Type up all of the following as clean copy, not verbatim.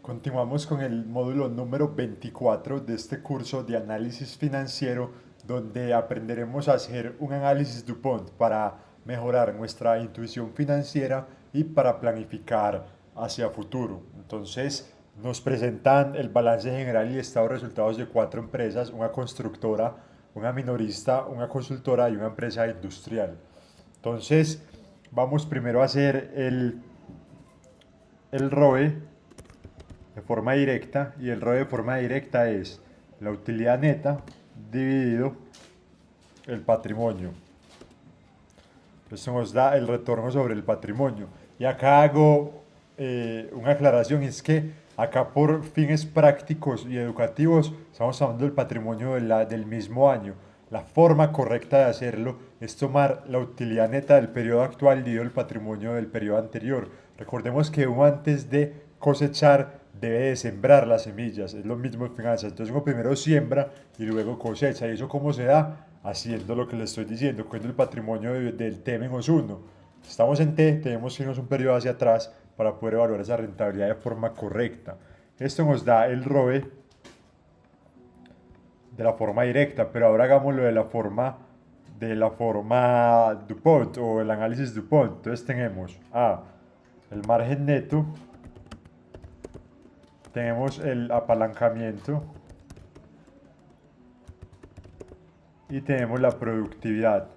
Continuamos con el módulo número 24 de este curso de análisis financiero, donde aprenderemos a hacer un análisis DuPont para mejorar nuestra intuición financiera y para planificar hacia futuro. Entonces, nos presentan el balance general y estado de resultados de cuatro empresas: una constructora, una minorista, una consultora y una empresa industrial. Entonces, vamos primero a hacer el ROE de forma directa, y el ROE de forma directa es la utilidad neta dividido el patrimonio. Esto nos da el retorno sobre el patrimonio. Y acá hago una aclaración, es que acá por fines prácticos y educativos estamos hablando del patrimonio del mismo año. La forma correcta de hacerlo es tomar la utilidad neta del periodo actual dividido el patrimonio del periodo anterior. Recordemos que uno antes de cosechar debe de sembrar las semillas, es lo mismo en finanzas. Entonces uno primero siembra y luego cosecha. ¿Y eso cómo se da? Haciendo lo que le estoy diciendo, cogiendo el patrimonio del T menos uno. Estamos en T, tenemos que irnos un periodo hacia atrás para poder evaluar esa rentabilidad de forma correcta. Esto nos da el ROE de la forma directa, pero ahora hagámoslo de la forma DuPont o el análisis DuPont. Entonces tenemos el margen neto, tenemos el apalancamiento y tenemos la productividad.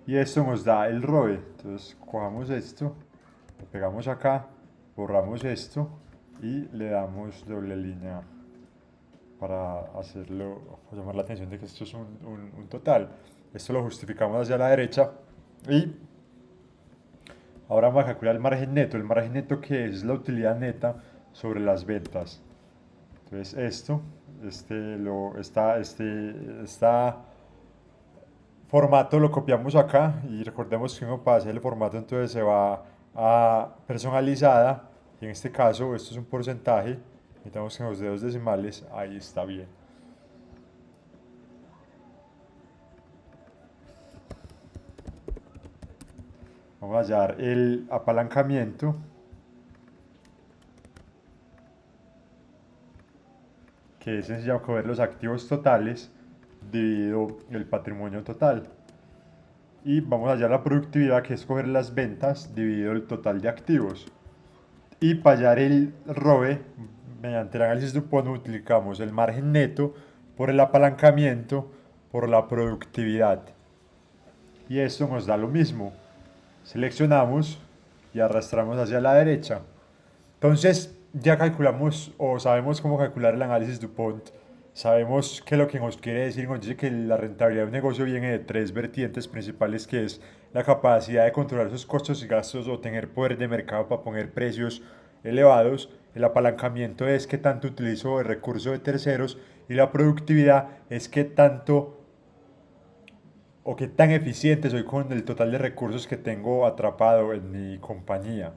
Y esto nos da el ROE. Entonces cojamos esto, lo pegamos acá, borramos esto y le damos doble línea para hacerlo, o llamar la atención de que esto es un total. Esto lo justificamos hacia la derecha y ahora vamos a calcular el margen neto. El margen neto, que es la utilidad neta sobre las ventas. Entonces esto, esta formato lo copiamos acá, y recordemos que uno para hacer el formato entonces se va a personalizada, y en este caso esto es un porcentaje. Necesitamos que en los dedos decimales, ahí está bien. Vamos a hallar el apalancamiento, que es sencillo coger los activos totales dividido el patrimonio total. Y vamos a hallar la productividad, que es coger las ventas dividido el total de activos. Y para hallar el ROE, mediante el análisis de Dupont, multiplicamos el margen neto por el apalancamiento por la productividad. Y esto nos da lo mismo. Seleccionamos y arrastramos hacia la derecha. Entonces ya calculamos o sabemos cómo calcular el análisis DuPont. Sabemos que lo que nos quiere decir, nos dice que la rentabilidad de un negocio viene de tres vertientes principales, que es la capacidad de controlar sus costos y gastos o tener poder de mercado para poner precios elevados. El apalancamiento es que tanto utilizo el recurso de terceros, y la productividad es que tanto o qué tan eficiente soy con el total de recursos que tengo atrapado en mi compañía.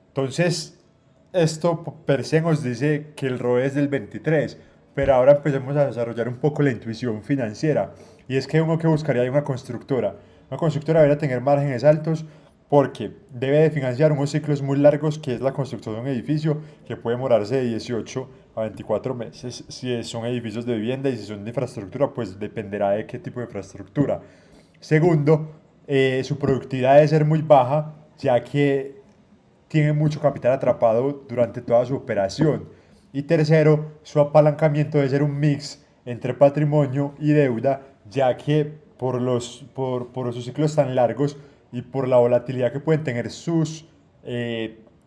Entonces, esto per se nos dice que el ROE es del 23, pero ahora empecemos a desarrollar un poco la intuición financiera. Y es que uno que buscaría una constructora. Una constructora debería tener márgenes altos porque debe de financiar unos ciclos muy largos, que es la construcción de un edificio, que puede demorarse de 18 a 24 meses. Si son edificios de vivienda, y si son de infraestructura, pues dependerá de qué tipo de infraestructura. Segundo, su productividad debe ser muy baja, ya que tiene mucho capital atrapado durante toda su operación. Y tercero, su apalancamiento debe ser un mix entre patrimonio y deuda, ya que por sus ciclos tan largos y por la volatilidad que pueden tener sus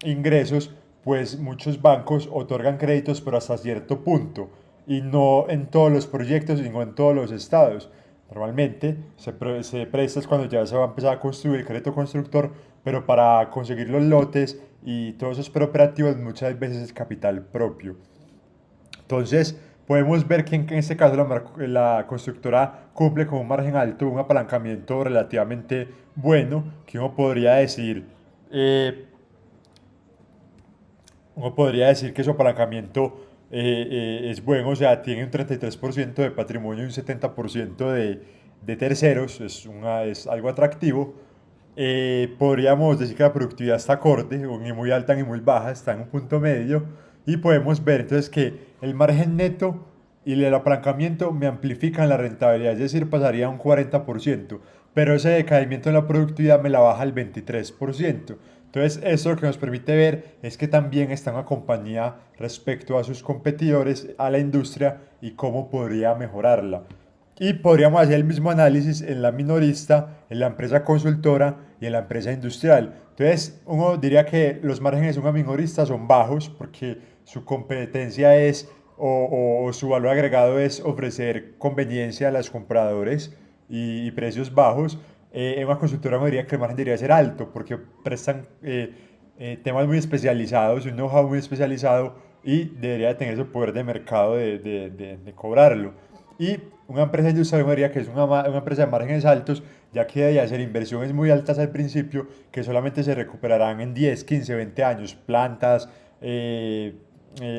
ingresos, pues muchos bancos otorgan créditos, pero hasta cierto punto, y no en todos los proyectos, sino en todos los estados. Normalmente se presta cuando ya se va a empezar a construir crédito constructor, pero para conseguir los lotes y todos esos preoperativos muchas veces es capital propio. Entonces, podemos ver que en este caso la constructora cumple con un margen alto, un apalancamiento relativamente bueno, que eh, uno podría decir que su apalancamiento es bueno, o sea, tiene un 33% de patrimonio y un 70% de terceros, es algo atractivo. Podríamos decir que la productividad está acorde, ni muy alta ni muy baja, está en un punto medio. Y podemos ver entonces que el margen neto y el apalancamiento me amplifican la rentabilidad, es decir, pasaría a un 40%, pero ese decaimiento en la productividad me la baja al 23%. Entonces, esto lo que nos permite ver es que también está una compañía respecto a sus competidores, a la industria y cómo podría mejorarla. Y podríamos hacer el mismo análisis en la minorista, en la empresa consultora y en la empresa industrial. Entonces, uno diría que los márgenes de una minorista son bajos porque su competencia es o su valor agregado es ofrecer conveniencia a los compradores y precios bajos. En una consultora me diría que el margen debería ser alto porque prestan temas muy especializados, un know-how muy especializado y debería tener ese poder de mercado de cobrarlo. Y una empresa industrial me diría que es una empresa de márgenes altos, ya que debe hacer inversiones muy altas al principio que solamente se recuperarán en 10 15 20 años, plantas,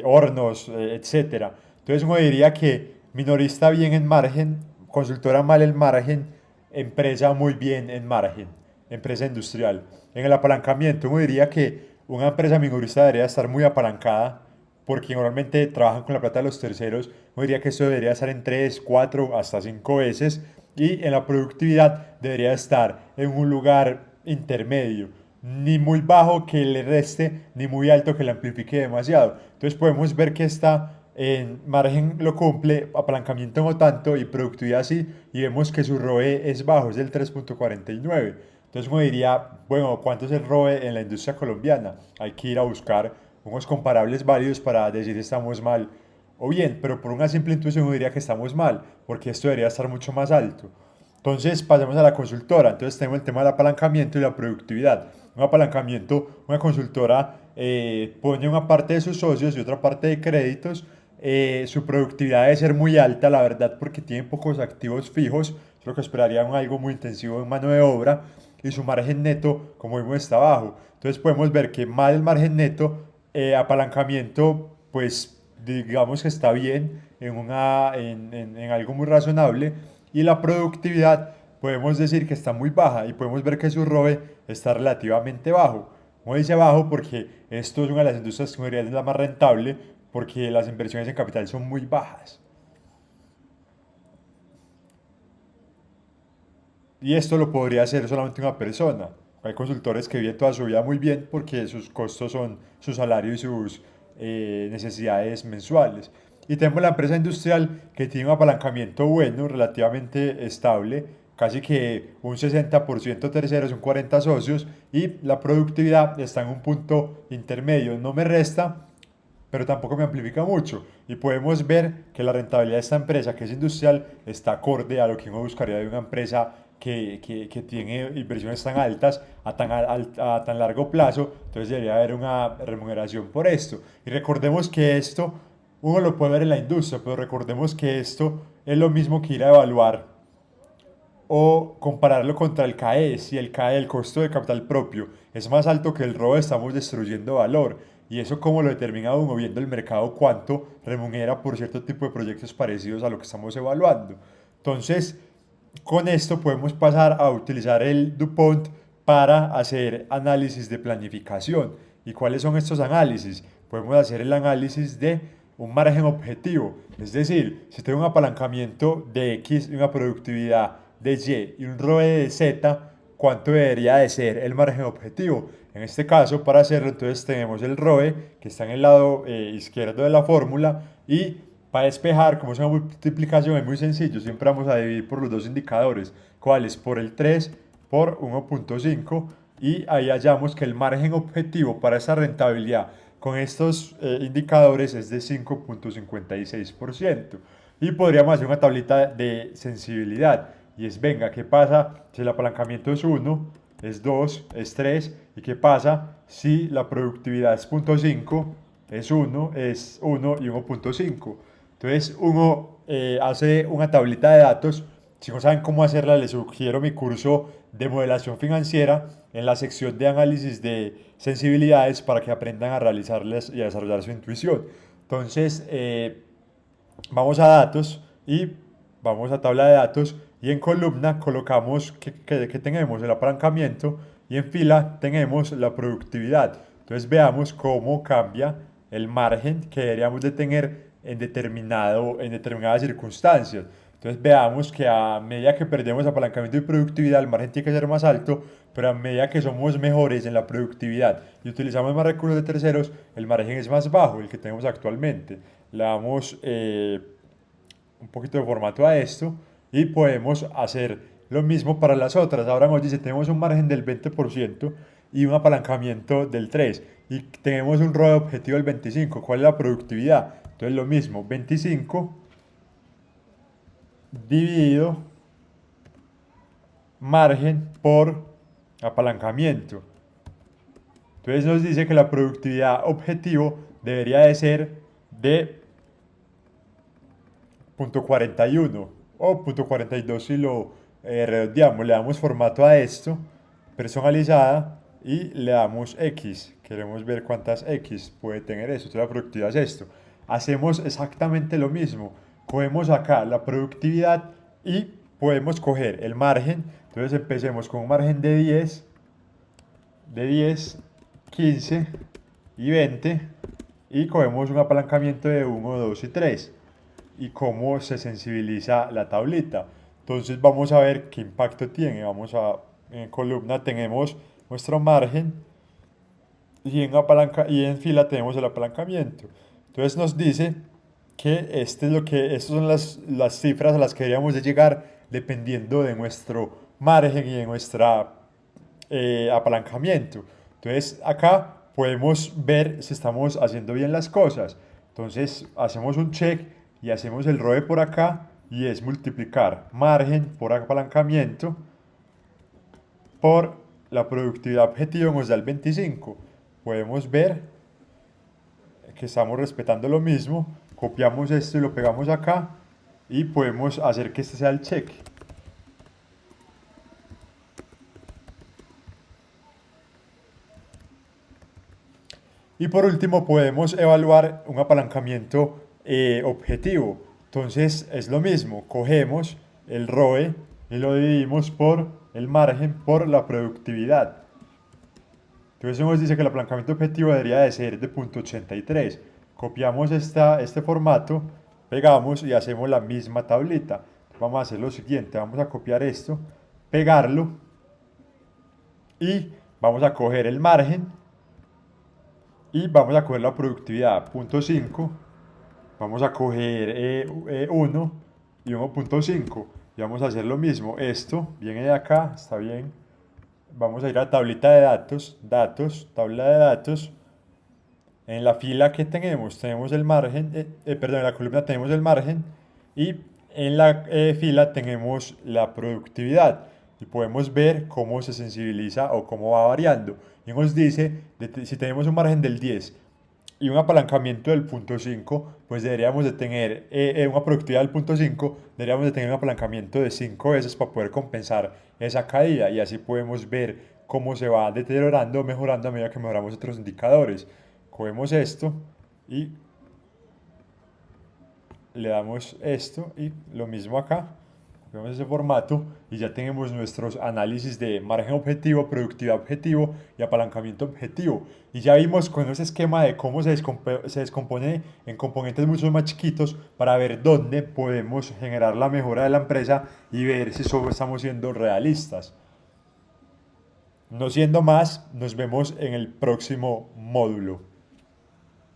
hornos, etcétera. Entonces uno diría que minorista bien en margen, consultora mal en margen, empresa muy bien en margen, empresa industrial. En el apalancamiento uno diría que una empresa minorista debería estar muy apalancada porque normalmente trabajan con la plata de los terceros. Uno diría que esto debería estar en 3 4 hasta 5 veces y en la productividad debería estar en un lugar intermedio, ni muy bajo que le reste, ni muy alto que le amplifique demasiado. Entonces podemos ver que está en margen lo cumple, apalancamiento no tanto y productividad sí, y vemos que su ROE es bajo, es del 3.49. Entonces uno diría, bueno, ¿cuánto es el ROE en la industria colombiana? Hay que ir a buscar unos comparables válidos para decir si estamos mal o bien, pero por una simple intuición uno diría que estamos mal, porque esto debería estar mucho más alto. Entonces pasemos a la consultora. Entonces tenemos el tema del apalancamiento y la productividad. Un apalancamiento, una consultora pone una parte de sus socios y otra parte de créditos. Su productividad debe ser muy alta, la verdad, porque tiene pocos activos fijos. Es lo que esperarían algo muy intensivo en mano de obra. Y su margen neto, como vimos, está bajo. Entonces podemos ver que mal el margen neto, apalancamiento, pues digamos que está bien en algo muy razonable y la productividad podemos decir que está muy baja y podemos ver que su ROE está relativamente bajo. Como dice bajo porque esto es una de las industrias que es la más rentable porque las inversiones en capital son muy bajas. Y esto lo podría hacer solamente una persona. Hay consultores que viven toda su vida muy bien porque sus costos son su salario y sus necesidades mensuales. Y tenemos la empresa industrial que tiene un apalancamiento bueno, relativamente estable, casi que un 60% terceros, un 40 socios, y la productividad está en un punto intermedio. No me resta, pero tampoco me amplifica mucho. Y podemos ver que la rentabilidad de esta empresa, que es industrial, está acorde a lo que uno buscaría de una empresa que tiene inversiones tan altas a tan largo plazo. Entonces debería haber una remuneración por esto. Y recordemos que esto, uno lo puede ver en la industria, pero recordemos que esto es lo mismo que ir a evaluar o compararlo contra el CAE. Si el CAE, el costo de capital propio, es más alto que el ROE, estamos destruyendo valor. Y eso como lo determina uno viendo el mercado cuánto remunera por cierto tipo de proyectos parecidos a lo que estamos evaluando. Entonces, con esto podemos pasar a utilizar el DuPont para hacer análisis de planificación. ¿Y cuáles son estos análisis? Podemos hacer el análisis de un margen objetivo. Es decir, si tengo un apalancamiento de X y una productividad de Y y un ROE de Z, ¿cuánto debería de ser el margen objetivo? En este caso, para hacerlo, entonces tenemos el ROE, que está en el lado izquierdo de la fórmula, y para despejar, como es una multiplicación, es muy sencillo, siempre vamos a dividir por los dos indicadores, ¿cuáles? Por el 3 por 1.5, y ahí hallamos que el margen objetivo para esa rentabilidad con estos indicadores es de 5.56%. Y podríamos hacer una tablita de sensibilidad. Y es, venga, ¿qué pasa si el apalancamiento es 1, es 2, es 3? ¿Y qué pasa si la productividad es 0.5, es 1 y 1.5? Entonces uno hace una tablita de datos. Si no saben cómo hacerla, les sugiero mi curso de modelación financiera en la sección de análisis de sensibilidades para que aprendan a realizarlas y a desarrollar su intuición. Entonces, vamos a datos y vamos a tabla de datos y en columna colocamos que tenemos el apalancamiento y en fila tenemos la productividad. Entonces veamos cómo cambia el margen que deberíamos de tener en determinadas circunstancias. Entonces veamos que a medida que perdemos apalancamiento y productividad, el margen tiene que ser más alto, pero a medida que somos mejores en la productividad y utilizamos más recursos de terceros, el margen es más bajo, el que tenemos actualmente. Le damos un poquito de formato a esto y podemos hacer lo mismo para las otras. Ahora nos dice, tenemos un margen del 20% y un apalancamiento del 3% y tenemos un ROE objetivo del 25%. ¿Cuál es la productividad? Entonces lo mismo, 25 dividido margen por apalancamiento. Entonces nos dice que la productividad objetivo debería de ser de 0.41 o 0.42 si lo redondeamos. Le damos formato a esto, personalizada, y le damos X. Queremos ver cuántas X puede tener esto. Entonces la productividad es esto. Hacemos exactamente lo mismo. Cogemos acá la productividad y podemos coger el margen. Entonces empecemos con un margen de 10, 15 y 20 y cogemos un apalancamiento de 1, 2 y 3 y cómo se sensibiliza la tablita. Entonces vamos a ver qué impacto tiene. En columna tenemos nuestro margen y en fila tenemos el apalancamiento. Entonces nos dice que estas son las cifras a las que deberíamos de llegar dependiendo de nuestro margen y de nuestra apalancamiento. Entonces acá podemos ver si estamos haciendo bien las cosas. Entonces hacemos un check y hacemos el ROE por acá y es multiplicar margen por apalancamiento por la productividad objetivo nos da el 25. Podemos ver que estamos respetando lo mismo. Copiamos esto y lo pegamos acá y podemos hacer que este sea el check. Y por último podemos evaluar un apalancamiento objetivo. Entonces es lo mismo, cogemos el ROE y lo dividimos por el margen por la productividad. Entonces nos dice que el apalancamiento objetivo debería de ser de 0.83. Copiamos este formato, pegamos y hacemos la misma tablita. Vamos a hacer lo siguiente, vamos a copiar esto, pegarlo y vamos a coger el margen y vamos a coger la productividad 0.5, vamos a coger 1 y 1.5 y vamos a hacer lo mismo. Esto viene de acá, está bien. Vamos a ir a tablita de datos, tabla de datos. En la fila que tenemos el margen, perdón, en la columna tenemos el margen y en la fila tenemos la productividad y podemos ver cómo se sensibiliza o cómo va variando. Y nos dice, si tenemos un margen del 10 y un apalancamiento del 0.5, pues deberíamos de tener una productividad del 0.5, deberíamos de tener un apalancamiento de 5 veces para poder compensar esa caída y así podemos ver cómo se va deteriorando o mejorando a medida que mejoramos otros indicadores. Cogemos esto y le damos esto y lo mismo acá. Vemos ese formato y ya tenemos nuestros análisis de margen objetivo, productividad objetivo y apalancamiento objetivo. Y ya vimos con ese esquema de cómo se descompone en componentes mucho más chiquitos para ver dónde podemos generar la mejora de la empresa y ver si estamos siendo realistas. No siendo más, nos vemos en el próximo módulo.